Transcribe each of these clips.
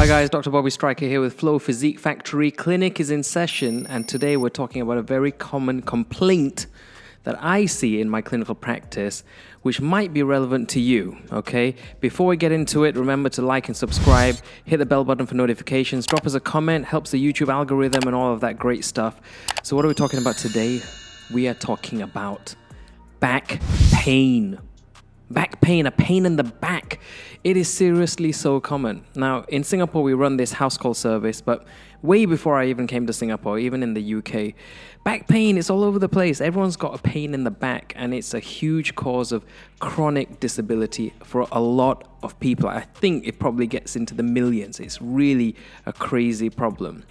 Hi guys, Dr. Bobby Striker here with Flow Physique Factory. Clinic is in session, and today we're talking about a very common complaint that I see in my clinical practice, which might be relevant to you, okay? Before we get into it, remember to like and subscribe, hit the bell button for notifications, drop us a comment, helps the YouTube algorithm and all of that great stuff. So what are we talking about today? We are talking about back pain. Back pain, a pain in the back. It is seriously so common. Now, in Singapore, we run this house call service, but way before I even came to Singapore, even in the UK, back pain is all over the place. Everyone's got a pain in the back, and it's a huge cause of chronic disability for a lot of people. I think it probably gets into the millions. It's really a crazy problem.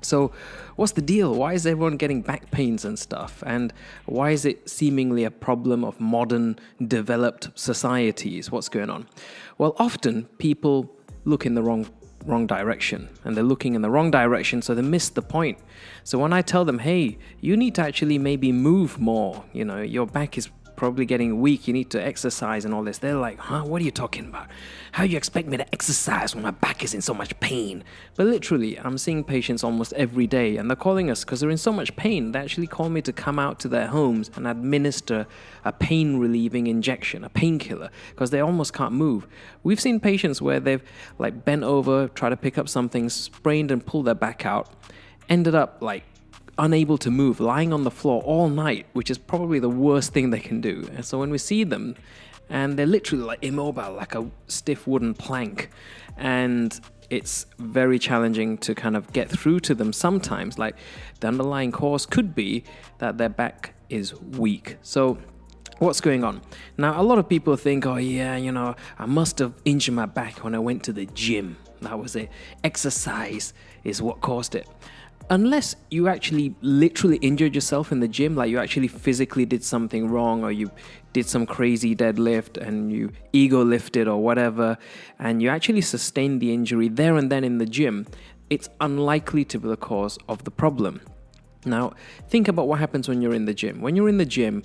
So what's the deal? Why is everyone getting back pains and stuff? And why is it seemingly a problem of modern developed societies? What's going on? Well, often people look in the wrong direction, and they're looking in the wrong direction, so they miss the point. So when I tell them, hey, you need to actually maybe move more, your back is probably getting weak, you need to exercise and all this, they're like, what are you talking about? How do you expect me to exercise when my back is in so much pain? But literally, I'm seeing patients almost every day, and they're calling us because they're in so much pain. They actually call me to come out to their homes and administer a pain relieving injection, a painkiller, because they almost can't move. We've seen patients where they've bent over, tried to pick up something, sprained and pulled their back out, ended up unable to move, lying on the floor all night, which is probably the worst thing they can do. And so when we see them, and they're literally immobile, like a stiff wooden plank, and it's very challenging to kind of get through to them sometimes. The underlying cause could be that their back is weak. So what's going on? Now, a lot of people think, I must have injured my back when I went to the gym. That was it. Exercise is what caused it. Unless you actually literally injured yourself in the gym, like you actually physically did something wrong, or you did some crazy deadlift and you ego lifted or whatever, and you actually sustained the injury there and then in the gym, it's unlikely to be the cause of the problem. Now, think about what happens when you're in the gym. When you're in the gym,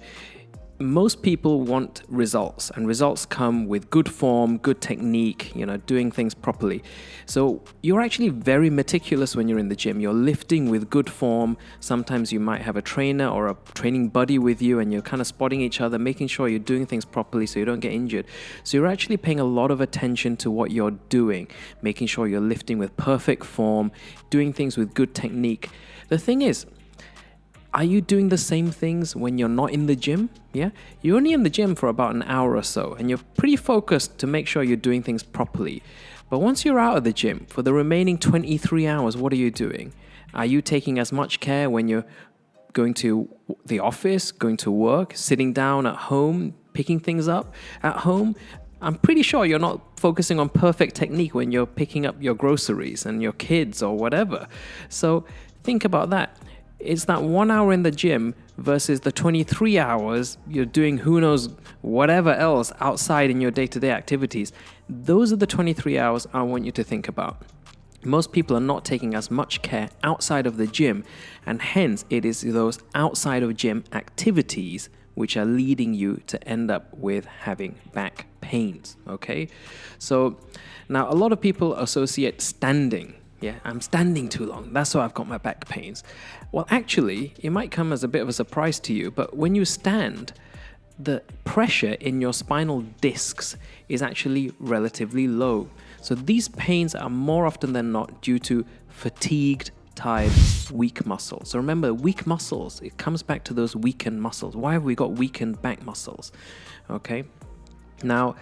most people want results, and results come with good form, good technique, doing things properly. So you're actually very meticulous when you're in the gym. You're lifting with good form. Sometimes you might have a trainer or a training buddy with you, and you're kind of spotting each other, making sure you're doing things properly so you don't get injured. So you're actually paying a lot of attention to what you're doing, making sure you're lifting with perfect form, doing things with good technique. The thing is, are you doing the same things when you're not in the gym? Yeah? You're only in the gym for about an hour or so, and you're pretty focused to make sure you're doing things properly. But once you're out of the gym, for the remaining 23 hours, what are you doing? Are you taking as much care when you're going to the office, going to work, sitting down at home, picking things up at home? I'm pretty sure you're not focusing on perfect technique when you're picking up your groceries and your kids or whatever. So think about that. It's that 1 hour in the gym versus the 23 hours you're doing who knows whatever else outside in your day-to-day activities. Those are the 23 hours I want you to think about. Most people are not taking as much care outside of the gym, and hence it is those outside of gym activities which are leading you to end up with having back pains, okay? So now a lot of people associate standing. Yeah, I'm standing too long. That's why I've got my back pains. Well, actually, it might come as a bit of a surprise to you, but when you stand, the pressure in your spinal discs is actually relatively low. So these pains are more often than not due to fatigued, tired, weak muscles. So remember, weak muscles, it comes back to those weakened muscles. Why have we got weakened back muscles? Okay, now,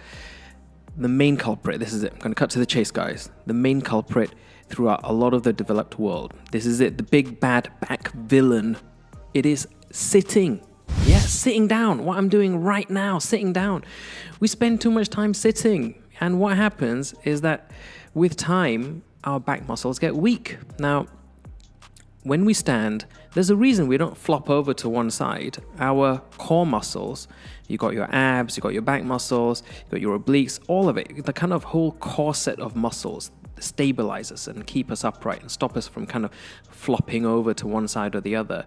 the main culprit, this is it. I'm going to cut to the chase, guys. The main culprit throughout a lot of the developed world. This is it, the big bad back villain. It is sitting. Yeah, sitting down. What I'm doing right now, sitting down. We spend too much time sitting. And what happens is that with time, our back muscles get weak. Now, when we stand, there's a reason we don't flop over to one side. Our core muscles, you got your abs, you got your back muscles, you got your obliques, all of it, the kind of whole core set of muscles stabilize us and keep us upright and stop us from kind of flopping over to one side or the other.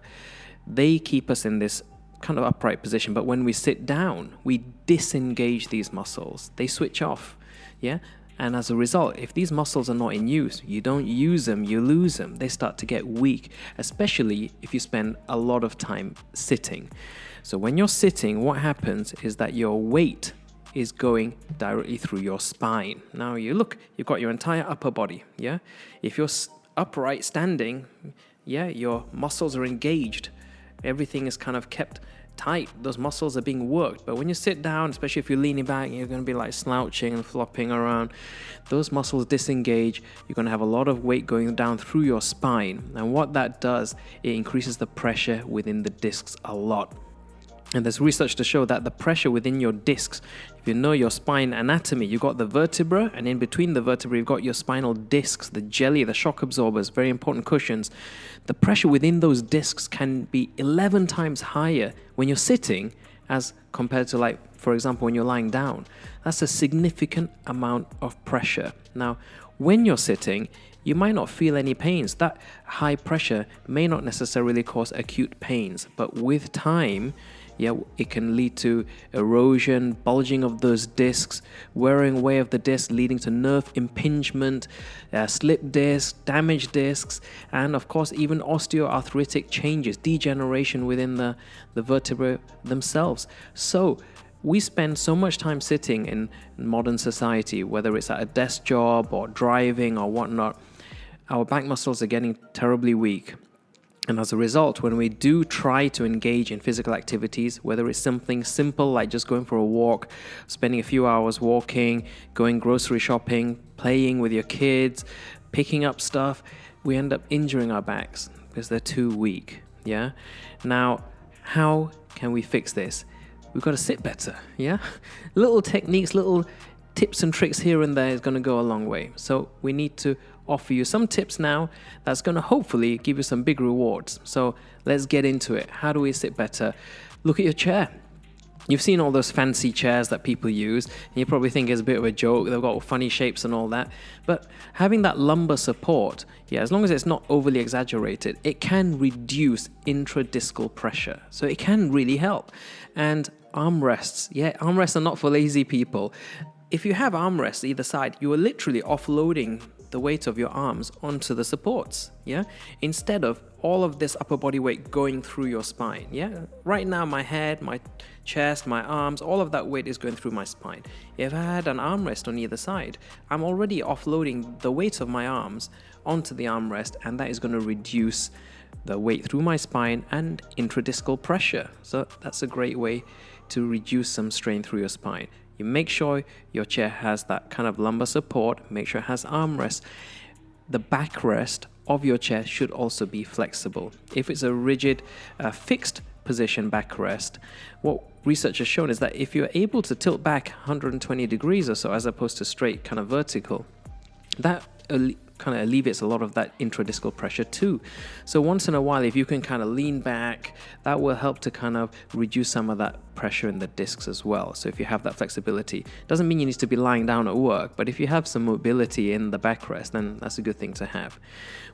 They keep us in this kind of upright position, but when we sit down, we disengage these muscles. They switch off, yeah? And as a result, if these muscles are not in use, you don't use them, you lose them. They start to get weak, especially if you spend a lot of time sitting. So when you're sitting, what happens is that your weight is going directly through your spine. Now you've got your entire upper body, yeah? If you're upright standing, yeah, your muscles are engaged. Everything is kind of kept tight. Those muscles are being worked. But when you sit down, especially if you're leaning back, you're going to be like slouching and flopping around. Those muscles disengage. You're going to have a lot of weight going down through your spine. And what that does, it increases the pressure within the discs a lot. And there's research to show that the pressure within your discs, if you know your spine anatomy, you've got the vertebra, and in between the vertebrae, you've got your spinal discs, the jelly, the shock absorbers, very important cushions. The pressure within those discs can be 11 times higher when you're sitting as compared to, like, for example, when you're lying down. That's a significant amount of pressure. Now, when you're sitting, you might not feel any pains. That high pressure may not necessarily cause acute pains, but with time, yeah, it can lead to erosion, bulging of those discs, wearing away of the disc, leading to nerve impingement, slip discs, damaged discs, and of course even osteoarthritic changes, degeneration within the vertebrae themselves. So we spend so much time sitting in modern society, whether it's at a desk job or driving or whatnot, our back muscles are getting terribly weak. And as a result, when we do try to engage in physical activities, whether it's something simple like just going for a walk, spending a few hours walking, going grocery shopping, playing with your kids, picking up stuff, we end up injuring our backs because they're too weak, yeah? Now, how can we fix this? We've got to sit better, yeah? Little techniques, little tips and tricks here and there is going to go a long way. So we need to offer you some tips now that's going to hopefully give you some big rewards. So let's get into it. How do we sit better? Look at your chair. You've seen all those fancy chairs that people use, and you probably think it's a bit of a joke. They've got funny shapes and all that. But having that lumbar support, yeah, as long as it's not overly exaggerated, it can reduce intradiscal pressure. So it can really help. And armrests, yeah, armrests are not for lazy people. If you have armrests either side, you are literally offloading the weight of your arms onto the supports, yeah? Instead of all of this upper body weight going through your spine, yeah? Right now, my head, my chest, my arms, all of that weight is going through my spine. If I had an armrest on either side, I'm already offloading the weight of my arms onto the armrest, and that is going to reduce the weight through my spine and intradiscal pressure. So that's a great way to reduce some strain through your spine. You make sure your chair has that kind of lumbar support, make sure it has armrests. The backrest of your chair should also be flexible. If it's a rigid, fixed position backrest, what research has shown is that if you're able to tilt back 120 degrees or so, as opposed to straight kind of vertical, that kind of alleviates a lot of that intradiscal pressure too. So once in a while, if you can kind of lean back, that will help to kind of reduce some of that pressure in the discs as well. So if you have that flexibility, doesn't mean you need to be lying down at work, but if you have some mobility in the backrest, then that's a good thing to have.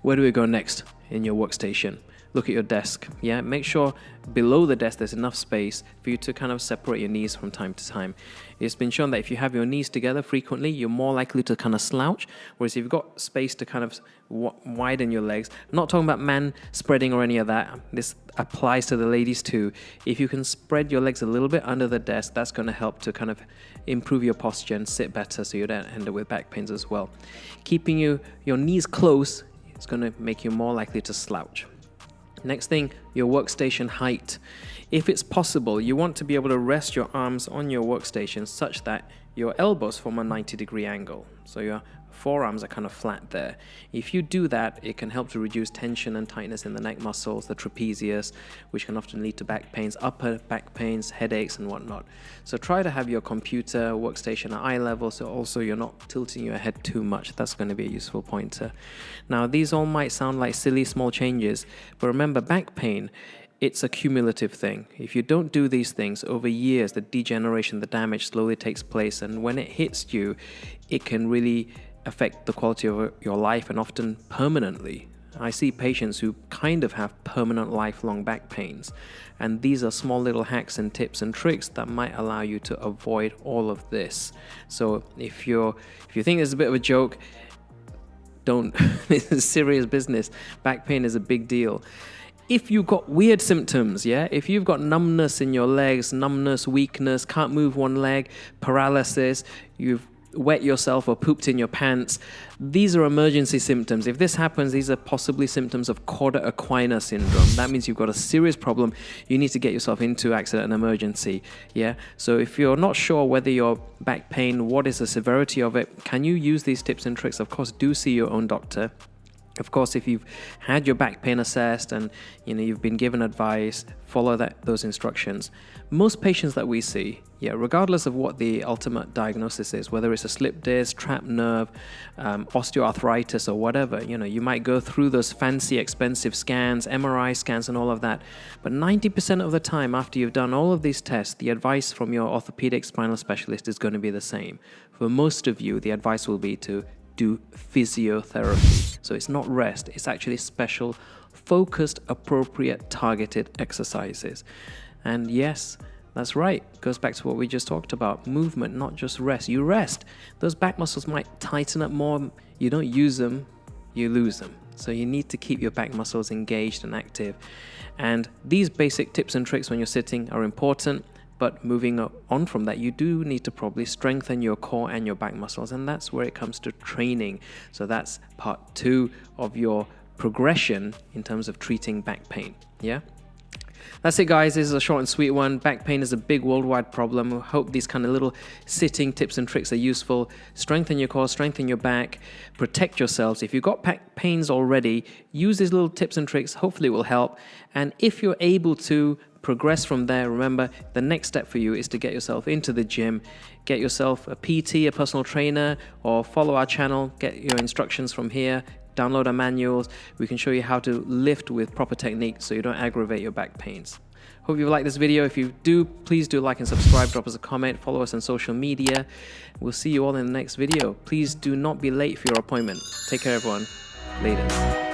Where do we go next in your workstation? Look at your desk, yeah? Make sure below the desk there's enough space for you to kind of separate your knees from time to time. It's been shown that if you have your knees together frequently, you're more likely to kind of slouch, whereas if you've got space to kind of widen your legs, I'm not talking about man spreading or any of that, this applies to the ladies too. If you can spread your legs a little bit under the desk, that's going to help to kind of improve your posture and sit better so you don't end up with back pains as well. Keeping your knees close is going to make you more likely to slouch. Next thing, your workstation height. If it's possible, you want to be able to rest your arms on your workstation such that your elbows form a 90-degree angle. So your forearms are kind of flat there. If you do that, it can help to reduce tension and tightness in the neck muscles, the trapezius, which can often lead to back pains, upper back pains, headaches, and whatnot. So try to have your computer workstation at eye level, so also you're not tilting your head too much. That's going to be a useful pointer. Now, these all might sound like silly small changes, but remember, back pain, it's a cumulative thing. If you don't do these things over years, the degeneration, the damage slowly takes place, and when it hits you, it can really affect the quality of your life and often permanently. I see patients who kind of have permanent lifelong back pains, and these are small little hacks and tips and tricks that might allow you to avoid all of this. So if you think it's a bit of a joke, don't. This is serious business. Back pain is a big deal. If you've got weird symptoms, if you've got numbness in your legs, numbness, weakness, can't move one leg, paralysis, you've wet yourself or pooped in your pants, these are emergency symptoms. If this happens, these are possibly symptoms of cauda equina syndrome. That means you've got a serious problem. You need to get yourself into accident and emergency. So if you're not sure whether your back pain, what is the severity of it, can you use these tips and tricks? Of course, do see your own doctor. Of course, if you've had your back pain assessed and you've been given advice, follow those instructions. Most patients that we see, regardless of what the ultimate diagnosis is, whether it's a slip disc, trapped nerve, osteoarthritis, or whatever, you might go through those fancy, expensive scans, MRI scans, and all of that. But 90% of the time, after you've done all of these tests, the advice from your orthopedic spinal specialist is going to be the same. For most of you, the advice will be to do physiotherapy. So it's not rest, it's actually special, focused, appropriate, targeted exercises. And yes, that's right. Goes back to what we just talked about. Movement, not just rest. You rest. Those back muscles might tighten up more. You don't use them, you lose them. So you need to keep your back muscles engaged and active. And these basic tips and tricks when you're sitting are important. But moving on from that, you do need to probably strengthen your core and your back muscles. And that's where it comes to training. So that's part 2 of your progression in terms of treating back pain. That's it, guys. This is a short and sweet one. Back pain is a big worldwide problem. I hope these kind of little sitting tips and tricks are useful. Strengthen your core, strengthen your back, protect yourselves. If you've got back pains already, use these little tips and tricks. Hopefully it will help. And if you're able to progress from there, remember, the next step for you is to get yourself into the gym, get yourself a PT, a personal trainer, or follow our channel, get your instructions from here, download our manuals. We can show you how to lift with proper technique so you don't aggravate your back pains. Hope you like this video. If you do, please do like and subscribe, drop us a comment, follow us on social media. We'll see you all in the next video. Please do not be late for your appointment. Take care, everyone. Later.